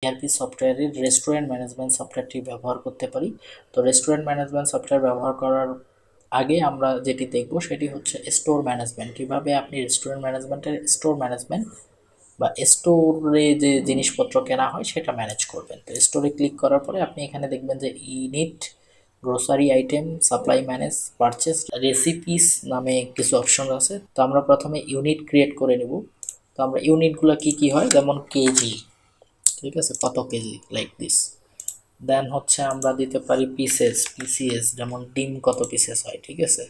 ERP সফটওয়্যারের restaurant management সফটওয়্যারটি ব্যবহার করতে পারি। তো রেস্টুরেন্ট ম্যানেজমেন্ট সফটওয়্যার ব্যবহার করার আগে আমরা যেটি দেখব সেটি হচ্ছে স্টোর ম্যানেজমেন্ট। কীভাবে আপনি রেস্টুরেন্ট ম্যানেজমেন্টের স্টোর ম্যানেজমেন্ট বা স্টোরে যে জিনিসপত্র কেনা হয় সেটা ম্যানেজ করবেন। তো স্টোরে ক্লিক করার পরে আপনি এখানে দেখবেন যে unit, grocery item, supply manage, purchase, recipes নামে কিছু অপশন আছে। তো আমরা প্রথমে ইউনিট ক্রিয়েট করে নেব। তো আমরা ইউনিটগুলো কি হয়, যেমন কেজি, ঠিক আছে, কত কেজি, লাইক দিস। দেন হচ্ছে আমরা দিতে পারি পিসিএস, যেমন ডিম কত পিসেস হয়, ঠিক আছে।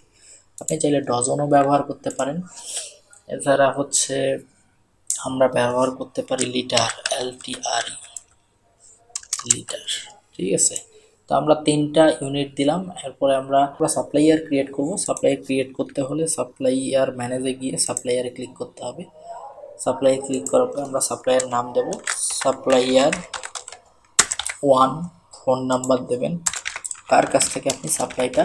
আপনি চাইলে ডজনও ব্যবহার করতে পারেন। এছাড়া হচ্ছে আমরা ব্যবহার করতে পারি লিটার, LTRE, লিটার, ঠিক আছে। তো আমরা 3টা ইউনিট দিলাম। এরপরে আমরা সাপ্লাইয়ার ক্রিয়েট করব। সাপ্লাইয়ার ক্রিয়েট করতে হলে সাপ্লাইয়ার ম্যানেজে গিয়ে সাপ্লাইয়ারে ক্লিক করতে হবে। সাপ্লাইয়ার ক্লিক করার পর আমরা সাপ্লাইয়ার নাম দেব সাপ্লাইয়ার 1, ফোন নাম্বার দেবেন, কার কাছ থেকে আপনি সাপ্লাইটা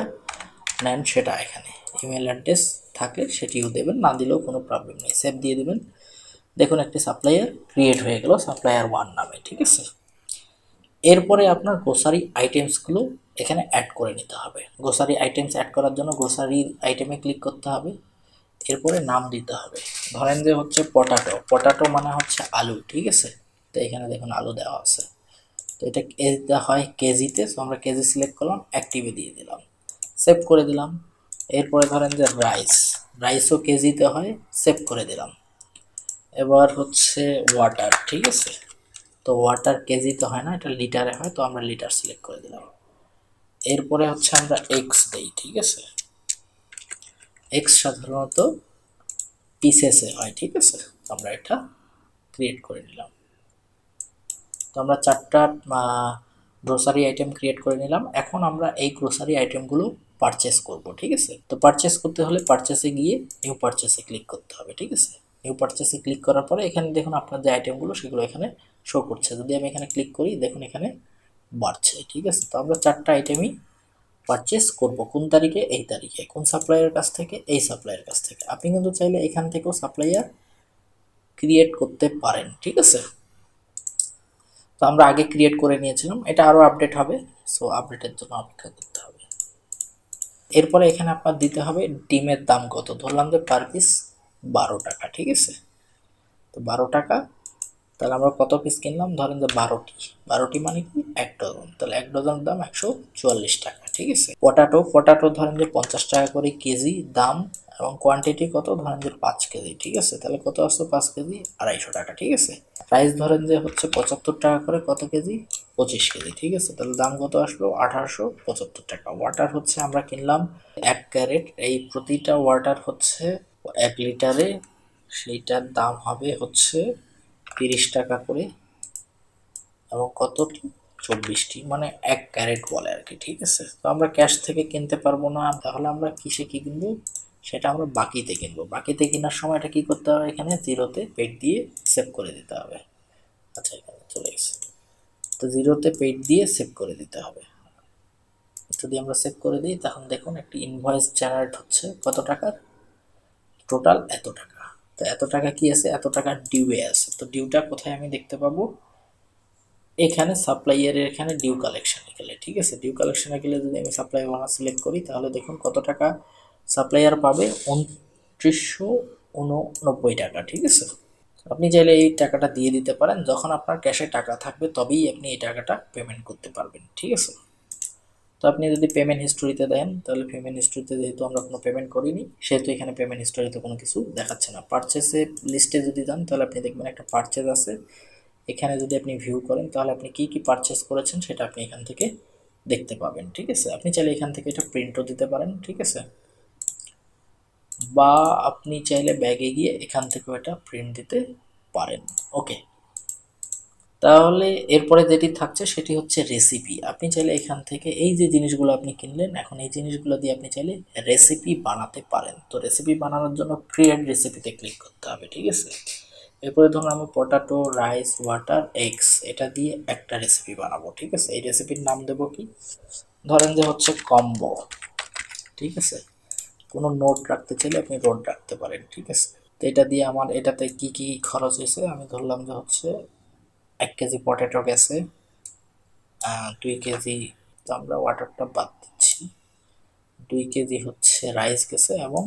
নেন সেটা এখানে, ইমেল অ্যাড্রেস থাকলে সেটিও দেবেন, না দিলেও কোনো প্রবলেম নেই, সেভ দিয়ে দেবেন। দেখুন একটি সাপ্লাইয়ার ক্রিয়েট হয়ে গেল সাপ্লাইয়ার 1 নামে, ঠিক আছে। এরপরে আপনার গ্রোসারি আইটেমসগুলো এখানে অ্যাড করে নিতে হবে। গ্রোসারি আইটেমস অ্যাড করার জন্য গ্রোসারি আইটেমে ক্লিক করতে হবে। এরপরে নাম দিতে হবে। ধরেন যে হচ্ছে পটাটো মানে হচ্ছে আলু, ঠিক আছে। তো এখানে দেখুন আলু দেওয়া আছে। তো এটা দেওয়া হয় কেজিতে, তো আমরা কেজি সিলেক্ট করলাম, অ্যাক্টিভে দিয়ে দিলাম, সেভ করে দিলাম। এরপরে ধরেন যে রাইসও কেজিতে হয়, সেভ করে দিলাম। এবার হচ্ছে ওয়াটার, ঠিক আছে। তো ওয়াটার কেজিতে হয় না, এটা লিটারে হয়, তো আমরা লিটার সিলেক্ট করে দিলাম। এরপরে হচ্ছে আমরা এক্স দেই, ঠিক আছে। এক্স সাধারণত পিসেসে হয়, ঠিক আছে। আমরা এটা ক্রিয়েট করে নিলাম। তো আমরা 4টা গ্রোসারি আইটেম ক্রিয়েট করে নিলাম। এখন আমরা এই গ্রোসারি আইটেমগুলো পারচেস করব, ঠিক আছে। তো পারচেস করতে হলে পারচেসে গিয়ে নিউ পারচেসে ক্লিক করতে হবে, ঠিক আছে। নিউ পারচেসে ক্লিক করার পরে এখানে দেখুন আপনার যে আইটেমগুলো সেগুলো এখানে শো করছে। যদি আমি এখানে ক্লিক করি দেখুন এখানে বাড়ছে, ঠিক আছে। তো আমরা 4টা আইটেমই পারচেস করব। কোন তারিখে? এই তারিখে। কোন সাপ্লাইয়ের কাছ থেকে? এই সাপ্লাইয়ের কাছ থেকে। আপনি কিন্তু চাইলে এখান থেকেও সাপ্লাইয়ার ক্রিয়েট করতে পারেন, ঠিক আছে। তো আমরা আগে ক্রিয়েট করে নিয়েছিলাম, এটা আরও আপডেট হবে, সো আপডেটের জন্য অপেক্ষা করতে হবে। এরপরে এখানে আপনার দিতে হবে ডিমের দাম কত। ধরলাম যে পার পিস 12 টাকা, ঠিক আছে। তো 12 টাকা, তাহলে আমরা কত পিস কিনলাম? ধরেন যে 12টি মানে কি 1 ডজন, তাহলে 1 ডজনের দাম 144 টাকা, ঠিক আছে। পটাটো ধরেন যে 50 টাকা করে কেজি দাম, এবং কোয়ান্টিটি কত? ধরেন যে 5 কেজি, ঠিক আছে। তাহলে কত আসলো? 5 কেজি 250 টাকা, ঠিক আছে। প্রাইস ধরেন যে হচ্ছে 75 টাকা করে কত কেজি? 25 কেজি, ঠিক আছে। তাহলে দাম কত আসলো? 1875 টাকা। ওয়াটার হচ্ছে আমরা কিনলাম 1 ক্যারেট, এই প্রতিটা ওয়াটার হচ্ছে 1 লিটারে, সেইটার দাম হবে হচ্ছে 30 টাকা করে, এবং কতটি? 24টি, মানে 1 ক্যারেট বলে আর কি, ঠিক আছে। তো আমরা ক্যাশ থেকে কিনতে পারবো না, তাহলে আমরা কিসে কি কিনবো? সেটা আমরা বাকিতে কিনবো। বাকিতে কেনার সময় এটা কি করতে হবে? এখানে জিরোতে পেড দিয়ে সেভ করে দিতে হবে। আচ্ছা, এখানে চলে গেছে। তো জিরোতে পেড দিয়ে সেভ করে দিতে হবে। যদি আমরা সেভ করে দিই তখন দেখুন একটি ইনভয়েস জেনারেট হচ্ছে কত টাকার? টোটাল এত টাকা। তো এত টাকা কি আছে? এত টাকা ডিউয়ে আছে। তো ডিউটা কোথায় আমি দেখতে পাবো? এখানে সাপ্লাইয়ারের এখানে ডিউ কালেকশনে গেলে, ঠিক আছে। ডিউ কালেকশনে গেলে যদি আমি সাপ্লাই ওয়ান সিলেক্ট করি তাহলে দেখুন কত টাকা সাপ্লাইয়ার পাবে? 2989 টাকা, ঠিক আছে। আপনি চাইলে এই টাকাটা দিয়ে দিতে পারেন, যখন আপনার ক্যাশে টাকা থাকবে তবেই আপনি এই টাকাটা পেমেন্ট করতে পারবেন, ঠিক আছে। তো আপনি যদি পেমেন্ট হিস্টোরিতে দেন, তাহলে পেমেন্ট হিস্টোরিতে যেহেতু আমরা কোনো পেমেন্ট করিনি সেহেতু এখানে পেমেন্ট হিস্টোরিতে কোনো কিছু দেখাচ্ছে না। পারচেসে লিস্টে যদি যান তাহলে আপনি দেখবেন একটা পারচেস আছে। এখানে যদি আপনি ভিউ করেন তাহলে আপনি কি কি পারচেস করেছেন সেটা আপনি এখান থেকে দেখতে পাবেন, ঠিক আছে। আপনি চাইলে এখান থেকে এটা প্রিন্টও দিতে পারেন, ঠিক আছে, বা আপনি চাইলে ব্যাগে গিয়ে এখান থেকেও এটা প্রিন্ট দিতে পারেন। ওকে, তাহলে এরপরে যেটি থাকছে সেটি হচ্ছে রেসিপি। আপনি চাইলে এখান থেকে এই যে জিনিসগুলো আপনি কিনলেন, এখন এই জিনিসগুলো দিয়ে আপনি চাইলে রেসিপি বানাতে পারেন। তো রেসিপি বানানোর জন্য ক্রিয়েট রেসিপিতে ক্লিক করতে হবে, ঠিক আছে। এরপরে ধরুন আমি পটাটো, রাইস, ওয়াটার, এগস এটা দিয়ে একটা রেসিপি বানাবো, ঠিক আছে। এই রেসিপির নাম দেব কি? ধরেন যে হচ্ছে কম্বো, ঠিক আছে। কোনো নোট রাখতে চাইলে আপনি নোট রাখতে পারেন, ঠিক আছে। তো এটা দিয়ে আমার এটাতে কি কি খরচ হয়েছে আমি ধরলাম যে হচ্ছে 1 কেজি পটেটো গেছে, 2 কেজি, তো আমরা ওয়াটারটা বাদ দিচ্ছি, 2 কেজি হচ্ছে রাইস গেছে এবং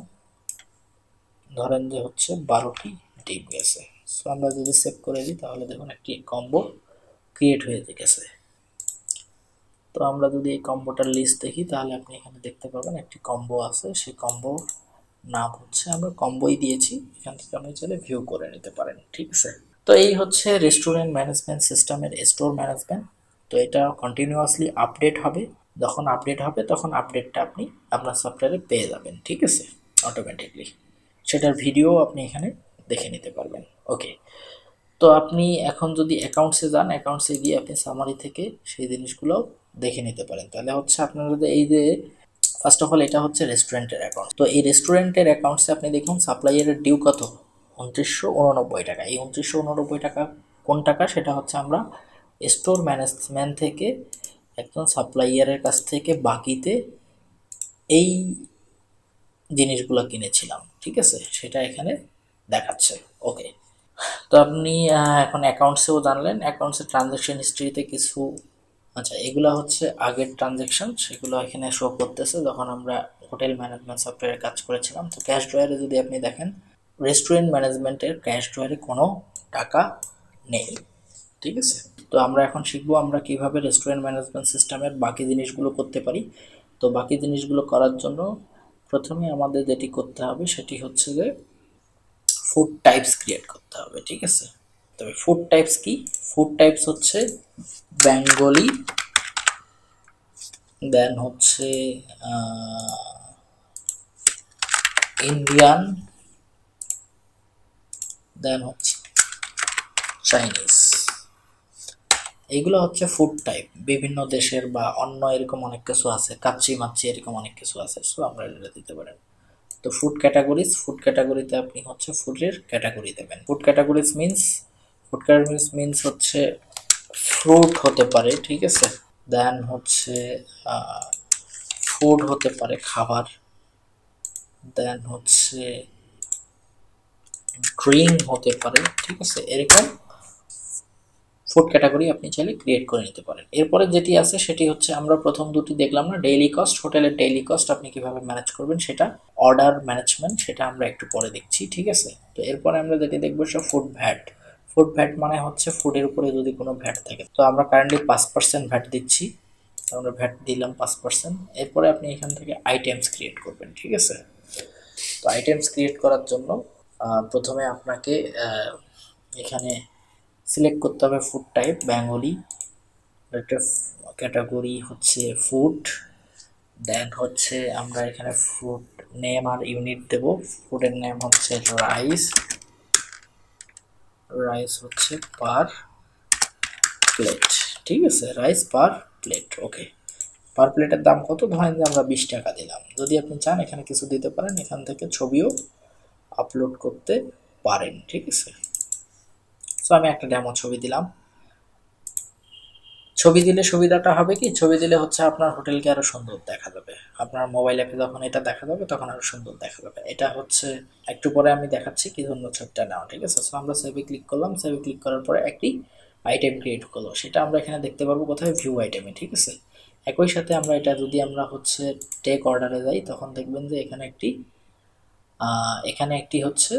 ধরেন যে হচ্ছে 12টি ডিম গেছে। সো আমরা যদি সেভ করে দিই তাহলে দেখুন একটি কম্বো ক্রিয়েট হয়ে গেছে। তো আমরা যদি এই কম্বোটার লিস্ট দেখি তাহলে আপনি এখানে দেখতে পাবেন একটি কম্বো আছে, সেই কম্বো নাম হচ্ছে, আমরা কম্বোই দিয়েছি, এখান থেকে আপনি চাইলে ভিউ করে নিতে পারেন। ঠিক আছে, তো এই হচ্ছে রেস্টুরেন্ট ম্যানেজমেন্ট সিস্টেমের স্টোর ম্যানেজমেন্ট। তো এটা কন্টিনিউয়াসলি আপডেট হবে, যখন আপডেট হবে তখন আপডেটটা আপনি আপনার সফটওয়্যারে পেয়ে যাবেন। ঠিক আছে, অটোমেটিকলি সেটার ভিডিও আপনি এখানে দেখে নিতে পারবেন। ওকে, তো আপনি এখন যদি অ্যাকাউন্টসে যান, অ্যাকাউন্টসে গিয়ে আপনি সামারি থেকে সেই জিনিসগুলো দেখে নিতে পারেন। তাহলে হচ্ছে আপনার যদি এই যে ফার্স্ট অফ অল এটা হচ্ছে রেস্টুরেন্টের অ্যাকাউন্ট। তো এই রেস্টুরেন্টের অ্যাকাউন্টসে আপনি দেখুন সাপ্লাইয়ারের ডিউ কত, 2989 টাকা। এই 2989 টাকা কোন টাকা, সেটা হচ্ছে আমরা স্টোর ম্যানেজমেন্ট থেকে একজন সাপ্লাইয়ারের কাছ থেকে বাকিতে এই জিনিসগুলো কিনেছিলাম। ঠিক আছে, সেটা এখানে দেখাচ্ছে। ওকে, তো আপনি এখন অ্যাকাউন্টসেও জানলেন, অ্যাকাউন্টসের ট্রানজ্যাকশন হিস্ট্রিতে কিছু, আচ্ছা এগুলো হচ্ছে আগের ট্রানজ্যাকশন, সেগুলো এখানে শো করতেছে যখন আমরা হোটেল ম্যানেজমেন্ট সফটওয়্যারে কাজ করেছিলাম। তো ক্যাশ ড্রয়ারে যদি আপনি দেখেন, রেস্টুরেন্ট ম্যানেজমেন্টের ক্যাশ ড্রয়ারে কোনো টাকা নেই। ঠিক আছে, তো আমরা এখন শিখবো আমরা কিভাবে রেস্টুরেন্ট ম্যানেজমেন্ট সিস্টেমের বাকি জিনিসগুলো করতে পারি। তো বাকি জিনিসগুলো করার জন্য প্রথমে আমাদের যেটি করতে হবে সেটি হচ্ছে যে ফুড টাইপস ক্রিয়েট করতে হবে। ঠিক আছে, তবে ফুড টাইপস কি, ফুড টাইপস হচ্ছে বেঙ্গলি, দেন হচ্ছে ইন্ডিয়ান, দেন হচ্ছে চাইনিজ। এইগুলো হচ্ছে ফুড টাইপ, বিভিন্ন দেশের বা অন্য এরকম অনেক কিছু আছে, কাচ্চি মাচ্চি এরকম অনেক কিছু আছে। সো আমরা এটা দিতে পারেন। তো ফুড ক্যাটাগরিজ, ফুড ক্যাটাগরিতে আপনি হচ্ছে ফুডের ক্যাটাগরি দেবেন। Food categories means, food categories means হচ্ছে ফ্রুট হতে পারে। ঠিক আছে, দেন হচ্ছে ফুড হতে পারে খাবার, দেন হচ্ছে ড্রিঙ্ক হতে পারে। ঠিক আছে, এরকম ফুড ক্যাটাগরি আপনি চাইলে ক্রিয়েট করে নিতে পারেন। এরপরে যেটি আছে সেটি হচ্ছে আমরা প্রথম দুটি দেখলাম না, ডেইলি কস্ট, হোটেলের ডেইলি কস্ট আপনি কিভাবে ম্যানেজ করবেন সেটা, অর্ডার ম্যানেজমেন্ট সেটা আমরা একটু পরে দেখছি। ঠিক আছে, তো এরপরে আমরা যেটি দেখবো সে ফুড ভ্যাট। ফুড ভ্যাট মানে হচ্ছে ফুডের উপরে যদি কোনো ভ্যাট থাকে, তো আমরা কারেন্টলি 5% ভ্যাট দিচ্ছি, আমরা ভ্যাট দিলাম 5%। এরপরে আপনি এখান থেকে আইটেমস ক্রিয়েট করবেন। ঠিক আছে, তো আইটেমস ক্রিয়েট করার জন্য প্রথমে আপনাকে এখানে সিলেক্ট করতে হবে ফুড টাইপ বেঙ্গলি, একটা ক্যাটাগরি হচ্ছে ফুড, দেন হচ্ছে আমরা এখানে ফুড নেম আর ইউনিট দেব। ফুডের নেম হচ্ছে রাইস, রাইস হচ্ছে পার প্লেট। ঠিক আছে, রাইস পার প্লেট। ওকে, পার প্লেটের দাম কত, ধরেন যে আমরা 20 টাকা দিলাম। যদি আপনি চান এখানে কিছু দিতে পারেন, এখান থেকে ছবিও আপলোড করতে পারেন। ঠিক আছে, সো আমি একটা ডেমো ছবি দিলাম। ছবি দিলে সুবিধাটা হবে কি, ছবি দিলে হচ্ছে আপনার হোটেলকে আরো সুন্দর দেখা যাবে, আপনার মোবাইল অ্যাপে যখন এটা দেখা যাবে তখন আরো সুন্দর দেখা যাবে। এটা হচ্ছে একটু পরে আমি দেখাচ্ছি কি জন্য ছবিটা নেওয়া। ঠিক আছে, সো আমরা সেভে ক্লিক করলাম, সেভে ক্লিক করার পরে একটি আইটেম ক্রিয়েট করলো, সেটা আমরা এখানে দেখতে পারবো কোথায়, ভিউ আইটেমে। ঠিক আছে, একই সাথে আমরা এটা যদি আমরা হচ্ছে টেক অর্ডারে যাই তখন দেখবেন যে এখানে একটি হচ্ছে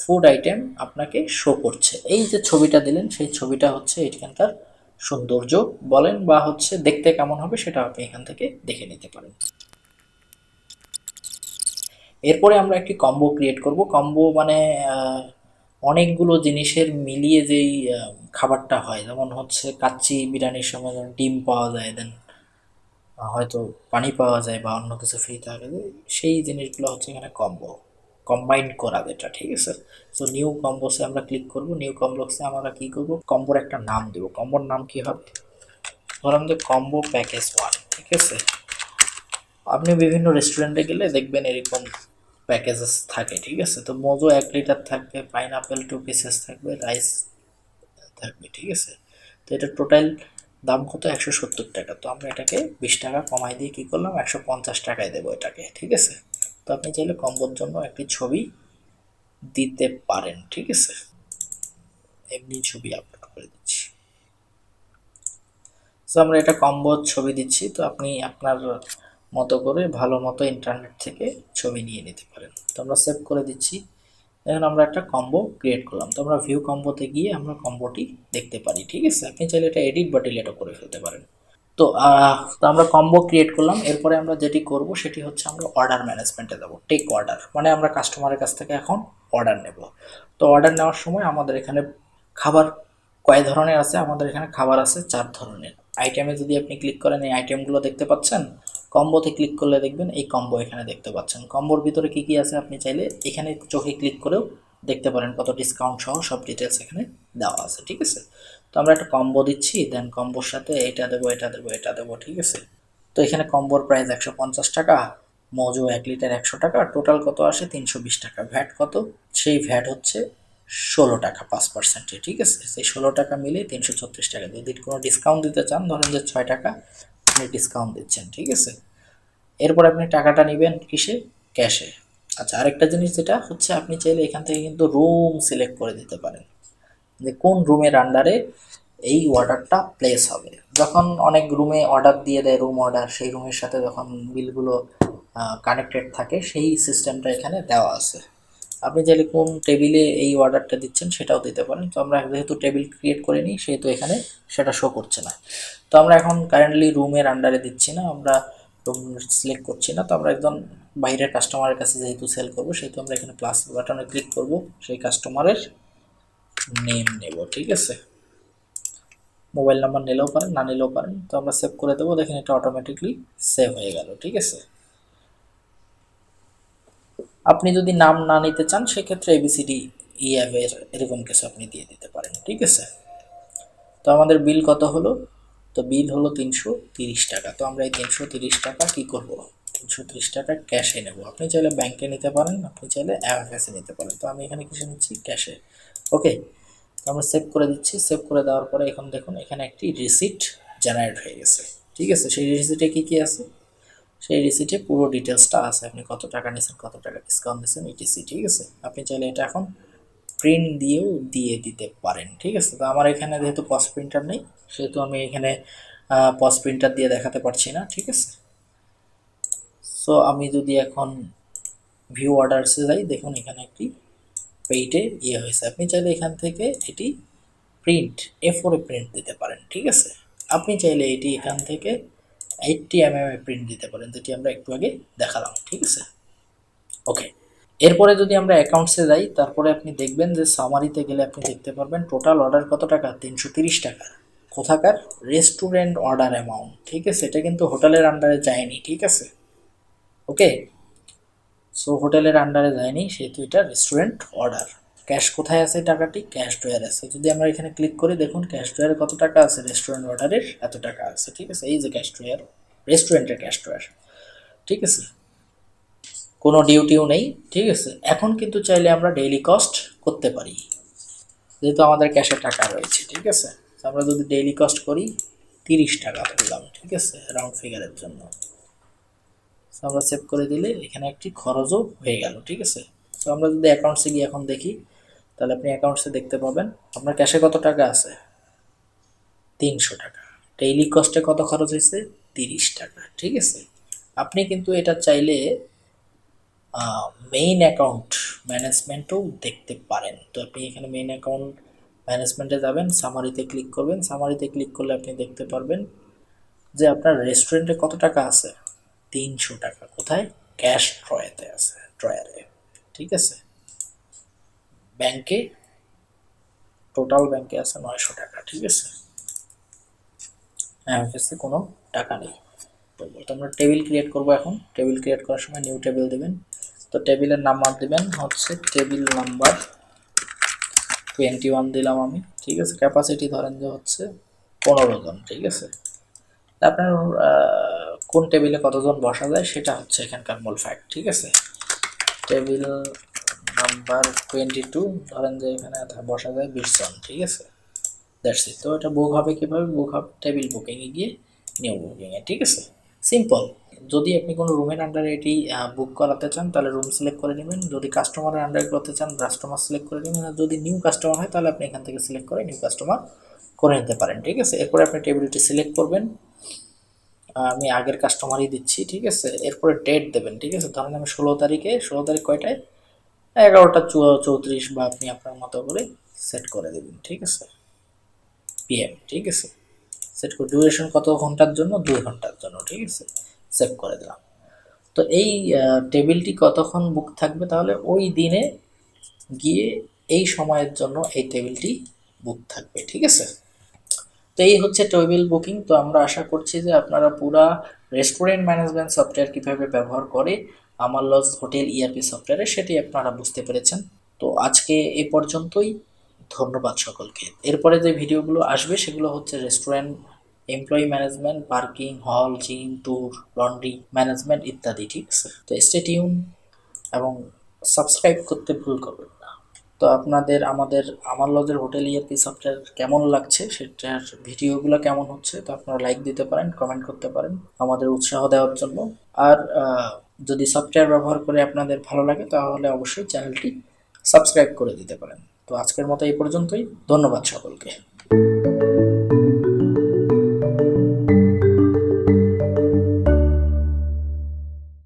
ফুড আইটেম আপনাকে শো করছে। এই যে ছবিটা দিলেন সেই ছবিটা হচ্ছে এখানকার সৌন্দর্য বলেন বা হচ্ছে দেখতে কেমন হবে সেটা আপনি এখান থেকে দেখে নিতে পারেন। এরপরে আমরা একটি কম্বো ক্রিয়েট করব। কম্বো মানে অনেকগুলো জিনিসের মিলিয়ে যেই খাবারটা হয়, যেমন হচ্ছে কাচ্চি বিরিয়ানির সময় যেমন ডিম পাওয়া যায়, দেন হয়তো পানি পাওয়া যায় বা অন্য কিছু ফ্রি থাকে, সেই জিনিসগুলো হচ্ছে এখানে কম্বো, কম্বাইন করা যেটা। ঠিক আছে, সো নিউ কম্বোসে আমরা ক্লিক করব। নিউ কম্বোসে আমরা কি করব, কম্বোর একটা নাম দেব। কম্বোর নাম কি হবে, ধরুন যে কম্বো প্যাকেজ 1। ঠিক আছে, আপনি বিভিন্ন রেস্টুরেন্টে গেলে দেখবেন এরকম প্যাকেজেস থাকে। ঠিক আছে, তো মোজো 1 লিটার থাকবে, পাইনাপেল 2 পিসেস থাকবে, রাইস থাকবে। ঠিক আছে, তো এটা টোটাল দাম কত, 170 টাকা। তো আমরা এটাকে 20 টাকা কমাই দিয়ে কি করলাম, 150 টাকায় দেবো এটাকে। ঠিক আছে, তো আপনি চাইলে কম্বোর জন্য একটি ছবি দিতে পারেন। ঠিক আছে, এমনি ছবি আপলোড করে দিচ্ছি। তো আমরা এটা কম্বো ছবি দিচ্ছি, তো আপনি আপনার মতো করে ভালো মতো ইন্টারনেট থেকে ছবি নিয়ে নিতে পারেন। তো আমরা সেভ করে দিচ্ছি। এখন আমরা একটা কম্বো ক্রিয়েট করলাম। তো আমরা ভিউ কম্বোতে গিয়ে আমরা কম্বোটি দেখতে পারি, ঠিক আছে। আপনি চাইলে এটা এডিট বা ডিলিটও করে ফেলতে পারেন। তো আমরা কম্বো ক্রিয়েট করলাম। এরপরে আমরা যেটি করব সেটি হচ্ছে আমরা অর্ডার ম্যানেজমেন্টে যাব। টেক অর্ডার মানে আমরা কাস্টমারের কাছ থেকে এখন অর্ডার নেব। তো অর্ডার নেওয়ার সময় আমাদের এখানে খাবার কয় ধরনের আছে? আমাদের এখানে খাবার আছে 4 ধরনের। আইটেমে যদি আপনি ক্লিক করেন এই আইটেমগুলো দেখতে পাচ্ছেন। কম্বোতে ক্লিক করলে দেখবেন এই কম্বো এখানে দেখতে পাচ্ছেন। কম্বোর ভিতরে কি কি আছে আপনি চাইলে এখানে চোখে ক্লিক করেও দেখতে পারেন, কত ডিসকাউন্ট সহ সব ডিটেলস এখানে দেওয়া আছে, ঠিক আছে। তো আমরা একটা কম্বো দিচ্ছি, দেন কম্বোর সাথে এটা দেবো, এটা দেবো, এটা দেবো, ঠিক আছে। তো এখানে কম্বোর প্রাইস 150 টাকা, মজু 1 লিটার 100 টাকা, টোটাল কত আসে 320 টাকা। ভ্যাট কত? সেই ভ্যাট হচ্ছে 16 টাকা 5%, ঠিক আছে। সেই 16 টাকা মিলে 336 টাকা। যদি কোনো ডিসকাউন্ট দিতে চান, ধরেন যে 6 টাকা আপনি ডিসকাউন্ট দিচ্ছেন, ঠিক আছে। এরপর আপনি টাকাটা নেবেন কিসে? ক্যাশে। আচ্ছা, আরেকটা জিনিস যেটা হচ্ছে আপনি চাইলে এখান থেকে কিন্তু রুম সিলেক্ট করে দিতে পারেন, যে কোন রুমের আন্ডারে এই অর্ডারটা প্লেস হবে। যখন অনেক রুমে অর্ডার দিয়ে দেয়, রুম অর্ডার, সেই রুমের সাথে যখন বিলগুলো কানেক্টেড থাকে, সেই সিস্টেমটা এখানে দেওয়া আছে। আপনি চাইলে কোন টেবিলে এই অর্ডারটা দিচ্ছেন সেটাও দিতে পারেন। তো আমরা যেহেতু টেবিল ক্রিয়েট করে নিই, সেহেতু এখানে সেটা শো করছে না। তো আমরা এখন কারেন্টলি রুমের আন্ডারে দিচ্ছি না, আমরা রুম সিলেক্ট করছি না। তো আমরা একজন বাইরের কাস্টমারের কাছে যেহেতু সেল করবো, সেহেতু আমরা এখানে প্লাস বাটনে ক্লিক করব, সেই কাস্টমারের নেম নেব, ঠিক আছে। মোবাইল নাম্বার নিলেও পারেন, না নিলেও পারেন। তো আমরা সেভ করে দেবো, দেখেন এটা অটোমেটিকলি সেভ হয়ে গেল, ঠিক আছে। আপনি যদি নাম না নিতে চান, সেক্ষেত্রে এবিসিডি ইএফের এরকম কিছু আপনি দিয়ে দিতে পারেন, ঠিক আছে। তো আমাদের বিল কত হলো? তো বিল হলো 330 টাকা। তো আমরা এই 330 টাকা কি করব? 330 টাকা ক্যাশে নেব। আপনি চাইলে ব্যাংকে নিতে পারেন, আপনি চাইলে এমএফএসে নিতে পারেন। তো আমি এখানে কিসে নিচ্ছি? ক্যাশে। ওকে, তো আমরা সেভ করে দিচ্ছি। সেভ করে দেওয়ার পরে এখন দেখুন এখানে একটি রিসিট জেনারেট হয়ে গেছে, ঠিক আছে। সেই রিসিটে কি কি আছে? সেই রিসিটে পুরো ডিটেলসটা আছে, আপনি কত টাকা নিয়েছেন, কত টাকা ডিসকাউন্ট দিয়েছেন, ইটিসি, ঠিক আছে। আপনি চাইলে এটা এখন প্রিন্ট দিয়েও দিয়ে দিতে পারেন, ঠিক আছে। তো আমার এখানে যেহেতু পস প্রিন্টার নেই, সেহেতু আমি এখানে পস প্রিন্টার দিয়ে দেখাতে পারছি না, ঠিক আছে। সো আমি যদি এখন ভিউ অর্ডারসে যাই, দেখুন এখানে একটি পেইটে হয়েছে। আপনি চাইলে এখান থেকে এটি প্রিন্ট A4 প্রিন্ট দিতে পারেন, ঠিক আছে। আপনি চাইলে এটি এখান থেকে 80 mm প্রিন্ট দিতে পারেন, যেটি আমরা একটু আগে দেখালাম, ঠিক আছে। ওকে, এরপরে যদি আমরা অ্যাকাউন্টসে যাই, তারপরে আপনি দেখবেন যে সামারিতে গেলে আপনি দেখতে পারবেন টোটাল অর্ডার কত টাকা? 330 টাকা। কোথাকার? রেস্টুরেন্ট অর্ডার অ্যামাউন্ট, ঠিক আছে। এটা কিন্তু হোটেলের আন্ডারে যায়নি, ঠিক আছে। ওকে, সো হোটেলের আন্ডারে যায়নি, সেহেতু এটা রেস্টুরেন্ট অর্ডার। ক্যাশ কোথায় আছে? টাকাটি ক্যাশ ড্রয়ার আছে। যদি আমরা এখানে ক্লিক করি, দেখুন ক্যাশ ড্রয়ারে কত টাকা আছে? রেস্টুরেন্ট অর্ডারের এত টাকা আছে, ঠিক আছে। এই যে ক্যাশ ড্রয়ার, রেস্টুরেন্টের ক্যাশ ড্রয়ার, ঠিক আছে। কোনো ডিউটিও নেই, ঠিক আছে। এখন কিন্তু চাইলে আমরা ডেইলি কস্ট করতে পারি, যেহেতু আমাদের ক্যাশে টাকা রয়েছে, ঠিক আছে। আমরা যদি ডেইলি কস্ট করি 30 টাকা পেলাম, ঠিক আছে, রাউন্ড ফিগারের জন্য। আমরা সেভ করে দিলে এখানে একটি খরচও হয়ে গেল, ঠিক আছে। তো আমরা যদি অ্যাকাউন্টসে গিয়ে এখন দেখি, তাহলে আপনি অ্যাকাউন্টসে দেখতে পাবেন আপনার ক্যাশে কত টাকা আছে? 300 টাকা। ডেইলি কস্টে কত খরচ হয়েছে? 30 টাকা, ঠিক আছে। আপনি কিন্তু এটা চাইলে মেইন অ্যাকাউন্ট ম্যানেজমেন্টও দেখতে পারেন। তো আপনি এখানে মেইন অ্যাকাউন্ট ম্যানেজমেন্টে যাবেন, সামারিতে ক্লিক করবেন। সামারিতে ক্লিক করলে আপনি দেখতে পারবেন যে আপনার রেস্টুরেন্টে কত টাকা আছে? 300 টাকা। কোথায়? ক্যাশ ড্রয়ারে আছে, ড্রয়ারে, ঠিক আছে। ব্যাংকে, টোটাল ব্যাংকে আছে 900 টাকা, ঠিক আছে। এমএফএসে কোনো টাকা নেই। তো আমরা টেবিল ক্রিয়েট করব। এখন টেবিল ক্রিয়েট করার সময় নিউ টেবিল দেবেন। তো টেবিলের নাম্বার দেবেন হচ্ছে টেবিল নাম্বার 21 দিলাম আমি, ঠিক আছে। ক্যাপাসিটি ধরেন যে হচ্ছে 15 জন, ঠিক আছে। আপনার কোন টেবিলে কতজন বসা যায় সেটা হচ্ছে এখানকার মূল ফ্যাক্ট, ঠিক আছে। টেবিল নাম্বার 22, ধরেন যে এখানে বসা যায় 20 জন, ঠিক আছে। That's it. তো এটা বুক হবে কীভাবে? বুক হবে টেবিল বুকিংয়ে গিয়ে, নিউ বুকিংয়ে, ঠিক আছে। সিম্পল। যদি আপনি কোনো রুমের আন্ডারে এটি বুক করাতে চান, তাহলে রুম সিলেক্ট করে নেবেন। যদি কাস্টমারের আন্ডারে করতে চান, কাস্টমার সিলেক্ট করে নেবেন। আর যদি নিউ কাস্টমার হয়, তাহলে আপনি এখান থেকে সিলেক্ট করে নিউ কাস্টমার করে নিতে পারেন। ঠিক আছে, এরপরে আপনি টেবিলটি সিলেক্ট করবেন। আমি আগের কাস্টমারই দিচ্ছি। ঠিক আছে, এরপরে ডেট দেবেন। ঠিক আছে, ধরেন আমি 16 তারিখে, 16 তারিখ কয়টায়, 11টা 34 বা আপনি আপনার মতো করে সেট করে দেবেন। ঠিক আছে, PM। ঠিক আছে, সেট করে ডিউরেশন কত ঘন্টার জন্য, 2 ঘন্টার জন্য। ঠিক আছে, সেভ করে দিলাম। তো এই টেবিলটি কতক্ষণ বুক থাকবে, তাহলে ওই দিনে গিয়ে এই সময়ের জন্য এই টেবিলটি বুক থাকবে। ঠিক আছে, তো এই হচ্ছে টেবিল বুকিং। তো আমরা আশা করছি যে আপনারা পুরা রেস্টুরেন্ট ম্যানেজমেন্ট সফটওয়্যার কিভাবে ব্যবহার করে আমার লজ হোটেল ERP সফটওয়্যারে, সেটি আপনারা বুঝতে পেরেছেন। তো আজকে এ পর্যন্তই। ধন্যবাদ সকলকে। এরপরে যে ভিডিওগুলো আসবে সেগুলো হচ্ছে রেস্টুরেন্ট এমপ্লয়ি ম্যানেজমেন্ট, পার্কিং, হল, জিম, ট্যুর, লন্ড্রি ম্যানেজমেন্ট ইত্যাদি। ঠিক আছে, তো স্টে টিউন এবং সাবস্ক্রাইব করতে ভুল করবেন না। তো আপনাদের আমার লজের হোটেল ERP সফটওয়্যার কেমন লাগছে, সেটার ভিডিওগুলো কেমন হচ্ছে, তো আপনারা লাইক দিতে পারেন, কমেন্ট করতে পারেন আমাদের উৎসাহ দেওয়ার জন্য। আর যদি সফটওয়্যার ব্যবহার করে আপনাদের ভালো লাগে তাহলে অবশ্যই চ্যানেলটি সাবস্ক্রাইব করে দিতে পারেন। তো আজকের মতো এই পর্যন্তই। ধন্যবাদ সকলকে।